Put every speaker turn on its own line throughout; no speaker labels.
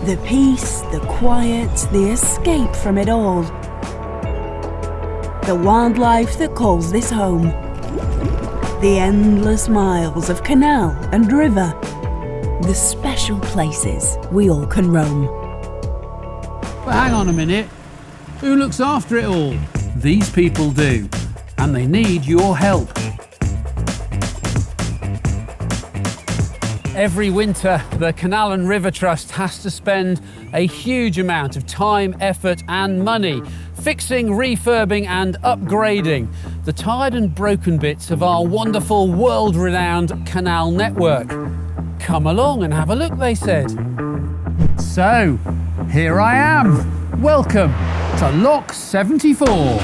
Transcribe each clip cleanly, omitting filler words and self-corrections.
The peace, the quiet, the escape from it all. The wildlife that calls this home. The endless miles of canal and river. The special places we all can roam.
But hang on a minute. Who looks after it all? These people do, and they need your help. Every winter, the Canal and River Trust has to spend a huge amount of time, effort and money fixing, refurbing and upgrading the tired and broken bits of our wonderful, world-renowned canal network. Come along and have a look, they said. So, here I am. Welcome to Lock 74.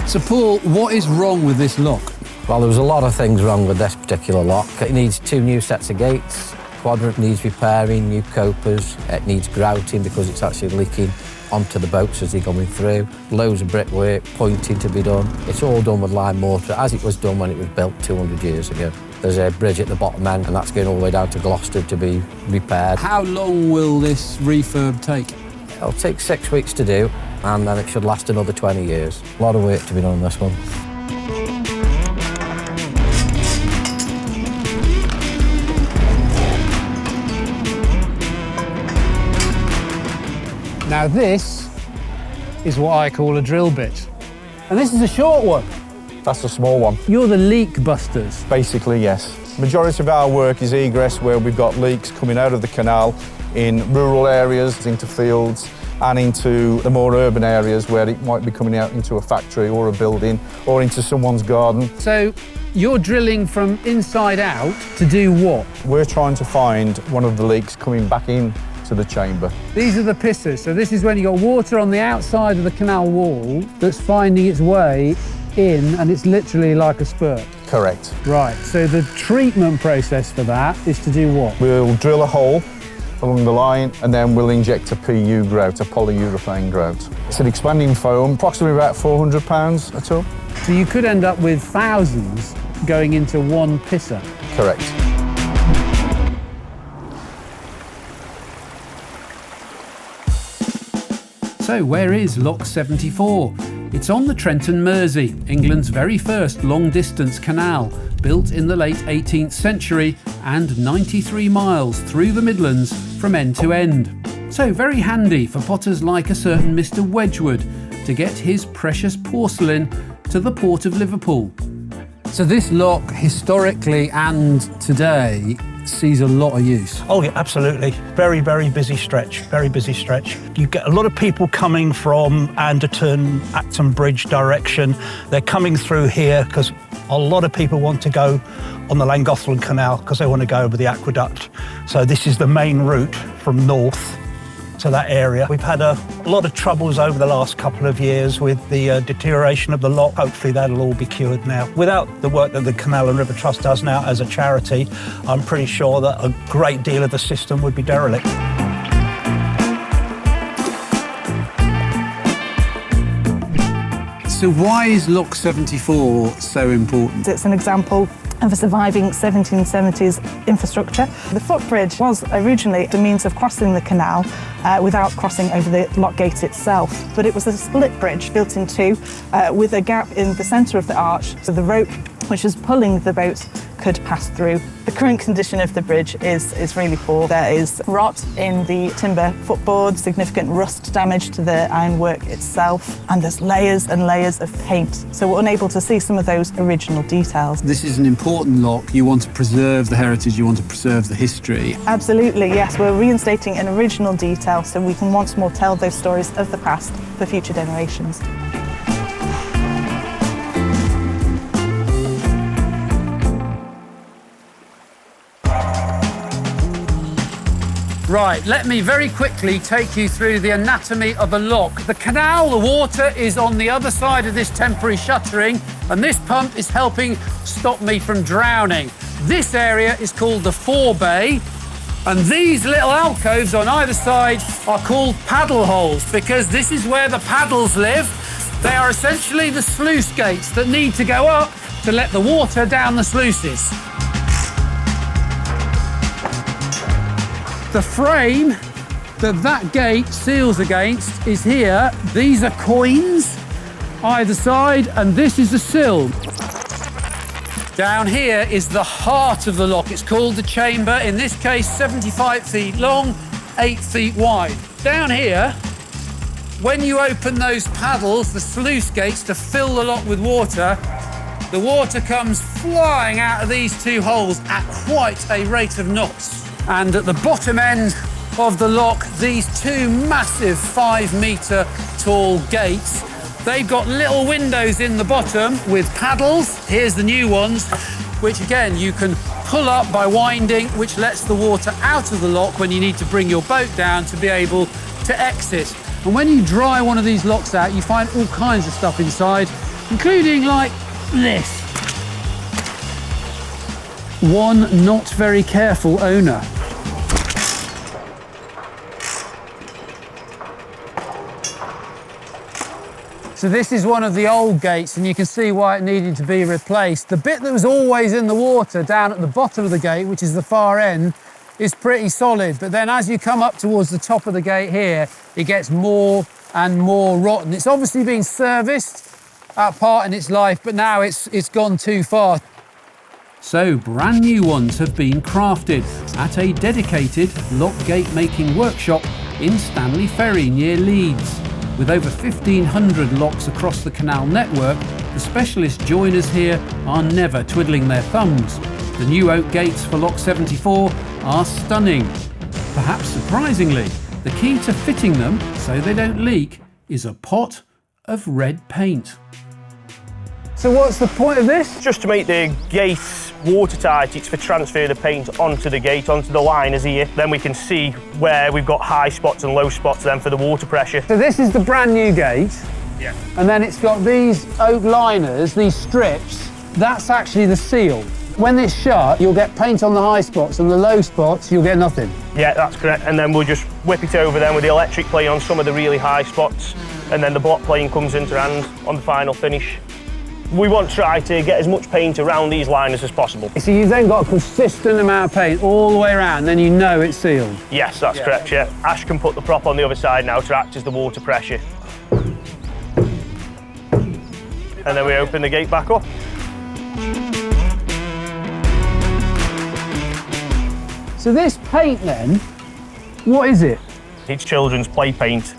So Paul, what is wrong with this lock?
Well, there was a lot of things wrong with this particular lock. It needs 2 new sets of gates, quadrant needs repairing, new copers, it needs grouting because it's actually leaking onto the boats as they're going through. Loads of brickwork, pointing to be done. It's all done with lime mortar as it was done when it was built 200 years ago. There's a bridge at the bottom end and that's going all the way down to Gloucester to be repaired.
How long will this refurb take?
It'll take 6 weeks to do and then it should last another 20 years. A lot of work to be done on this one.
Now this is what I call a drill bit. And this is a short one.
That's a small one.
You're the leak busters.
Basically, yes. Majority of our work is egress, where we've got leaks coming out of the canal in rural areas, into fields, and into the more urban areas where it might be coming out into a factory or a building or into someone's garden.
So you're drilling from inside out to do what?
We're trying to find one of the leaks coming back in to the chamber.
These are the pissers. So this is when you've got water on the outside of the canal wall that's finding its way in, and it's literally like a spurt.
Correct.
Right, so the treatment process for that is to do what?
We'll drill a hole along the line and then we'll inject a PU grout, a polyurethane grout. It's an expanding foam, approximately about 400 pounds a ton.
So you could end up with thousands going into one pisser.
Correct.
So where is Lock 74? It's on the Trenton Mersey, England's very first long-distance canal, built in the late 18th century and 93 miles through the Midlands from end to end. So very handy for potters like a certain Mr. Wedgwood to get his precious porcelain to the port of Liverpool. So this lock, historically and today, sees a lot of use.
Oh yeah, absolutely. Very, very busy stretch, very busy stretch. You get a lot of people coming from Anderton, Acton Bridge direction. They're coming through here because a lot of people want to go on the Llangollen Canal because they want to go over the aqueduct. So this is the main route from north to that area. We've had a lot of troubles over the last couple of years with the deterioration of the lock. Hopefully that'll all be cured now. Without the work that the Canal and River Trust does now as a charity, I'm pretty sure that a great deal of the system would be derelict.
So why is Lock 74 so important?
It's an example of a surviving 1770s infrastructure. The footbridge was originally the means of crossing the canal without crossing over the lock gate itself, but it was a split bridge built in two with a gap in the centre of the arch, so the rope which was pulling the boat could pass through. The current condition of the bridge is really poor. There is rot in the timber footboard, significant rust damage to the ironwork itself, and there's layers and layers of paint. So we're unable to see some of those original details.
This is an important lock. You want to preserve the heritage, you want to preserve the history.
Absolutely, yes. We're reinstating an original detail so we can once more tell those stories of the past for future generations.
Right, let me very quickly take you through the anatomy of a lock. The canal, the water is on the other side of this temporary shuttering, and this pump is helping stop me from drowning. This area is called the forebay, And these little alcoves on either side are called paddle holes because this is where the paddles live. They are essentially the sluice gates that need to go up to let the water down the sluices. The frame that gate seals against is here. These are coins either side, and this is the sill. Down here is the heart of the lock. It's called the chamber, in this case 75 feet long, 8 feet wide. Down here, when you open those paddles, the sluice gates, to fill the lock with water, the water comes flying out of these two holes at quite a rate of knots. And at the bottom end of the lock, these two massive 5-metre tall gates, they've got little windows in the bottom with paddles. Here's the new ones, which again you can pull up by winding, which lets the water out of the lock when you need to bring your boat down to be able to exit. And when you dry one of these locks out, you find all kinds of stuff inside, including like this. One not very careful owner. So this is one of the old gates, and you can see why it needed to be replaced. The bit that was always in the water down at the bottom of the gate, which is the far end, is pretty solid. But then as you come up towards the top of the gate here, it gets more and more rotten. It's obviously been serviced at part in its life, but now it's gone too far. So brand new ones have been crafted at a dedicated lock gate making workshop in Stanley Ferry near Leeds. With over 1,500 locks across the canal network, the specialist joiners here are never twiddling their thumbs. The new oak gates for Lock 74 are stunning. Perhaps surprisingly, the key to fitting them so they don't leak is a pot of red paint.
So what's the point of this?
Just to make the gates watertight. It's for transfer the paint onto the gate, onto the liners here. Then we can see where we've got high spots and low spots then for the water pressure.
So this is the brand new gate.
Yeah.
And then it's got these oak liners, these strips. That's actually the seal. When it's shut, you'll get paint on the high spots, and the low spots, you'll get nothing.
Yeah, that's correct. And then we'll just whip it over then with the electric plane on some of the really high spots. And then the block plane comes into hand on the final finish. We want to try to get as much paint around these liners as possible.
So you've then got a consistent amount of paint all the way around, then you know it's sealed.
Yes, that's correct, yeah. Ash can put the prop on the other side now to act as the water pressure. And then we open the gate back up.
So this paint then, what is it?
It's children's play paint,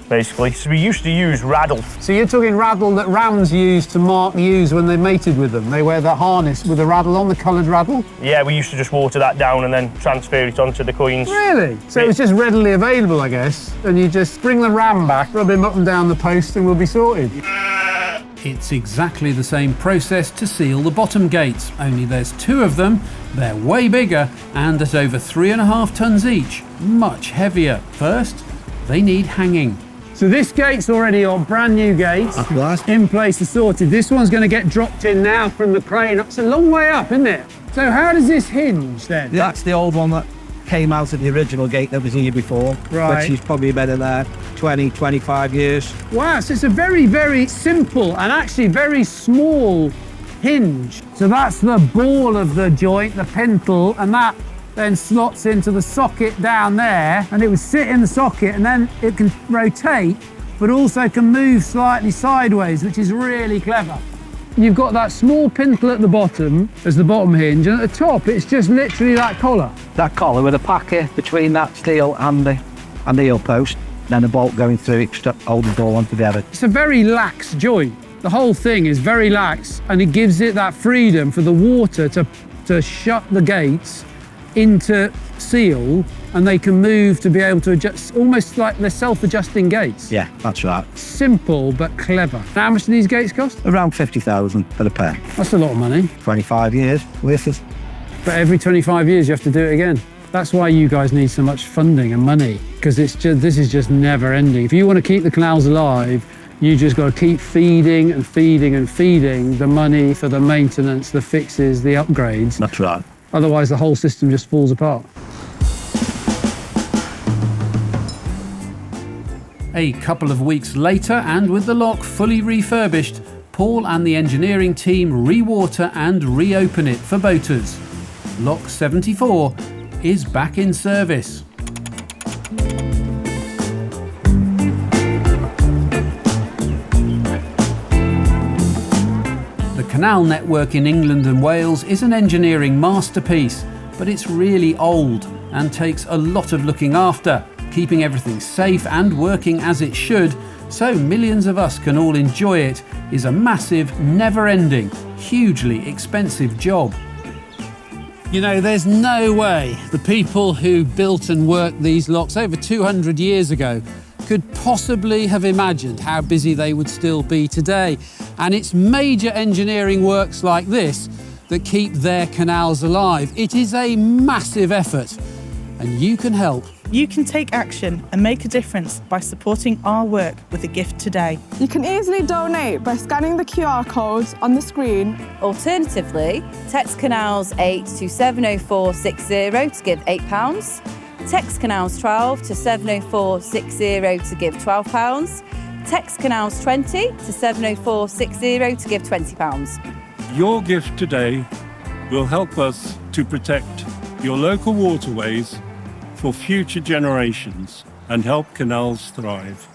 basically. So we used to use raddle.
So you're talking raddle that rams use to mark ewes when they mated with them. They wear that harness with a raddle on, the coloured raddle?
Yeah, we used to just water that down and then transfer it onto the coins.
Really? So it was just readily available, I guess, and you just bring the ram back, rub him up and down the post, and we'll be sorted.
It's exactly the same process to seal the bottom gates, only there's two of them, they're way bigger, and at over 3.5 tons each, much heavier. First, they need hanging.
So this gate's already on, brand new gates, in place and sorted. This one's going to get dropped in now from the crane. It's a long way up, isn't it? So how does this hinge then?
That's the old one that came out of the original gate that was here before.
Right.
Which is probably been in there 20, 25 years.
Wow, so it's a very, very simple and actually very small hinge. So that's the ball of the joint, the pintle, and that then slots into the socket down there, and it would sit in the socket, and then it can rotate, but also can move slightly sideways, which is really clever. You've got that small pintle at the bottom as the bottom hinge, and at the top it's just literally that collar.
That collar with a packer between that steel and the heel post, then a bolt going through it to hold it all on together.
It's a very lax joint. The whole thing is very lax, and it gives it that freedom for the water to shut the gates into seal, and they can move to be able to adjust, almost like they're self-adjusting gates.
Yeah, that's right.
Simple but clever. How much do these gates cost?
Around 50,000 for the pair.
That's a lot of money.
25 years worth of.
But every 25 years you have to do it again. That's why you guys need so much funding and money, because this is just never ending. If you want to keep the canals alive, you just got to keep feeding and feeding and feeding the money for the maintenance, the fixes, the upgrades.
That's right.
Otherwise the whole system just falls apart.
A couple of weeks later, and with the lock fully refurbished, Paul and the engineering team re-water and reopen it for boaters. Lock 74 is back in service. The canal network in England and Wales is an engineering masterpiece, but it's really old and takes a lot of looking after, keeping everything safe and working as it should, so millions of us can all enjoy it, is a massive, never-ending, hugely expensive job. You know, there's no way the people who built and worked these locks over 200 years ago could possibly have imagined how busy they would still be today. And it's major engineering works like this that keep their canals alive. It is a massive effort, and you can help.
You can take action and make a difference by supporting our work with a gift today.
You can easily donate by scanning the QR codes on the screen.
Alternatively, text Canals 8 to 70460 to give £8. Text Canals 12 to 70460 to give £12. Text Canals 20 to 70460 to give £20.
Your gift today will help us to protect your local waterways for future generations and help canals thrive.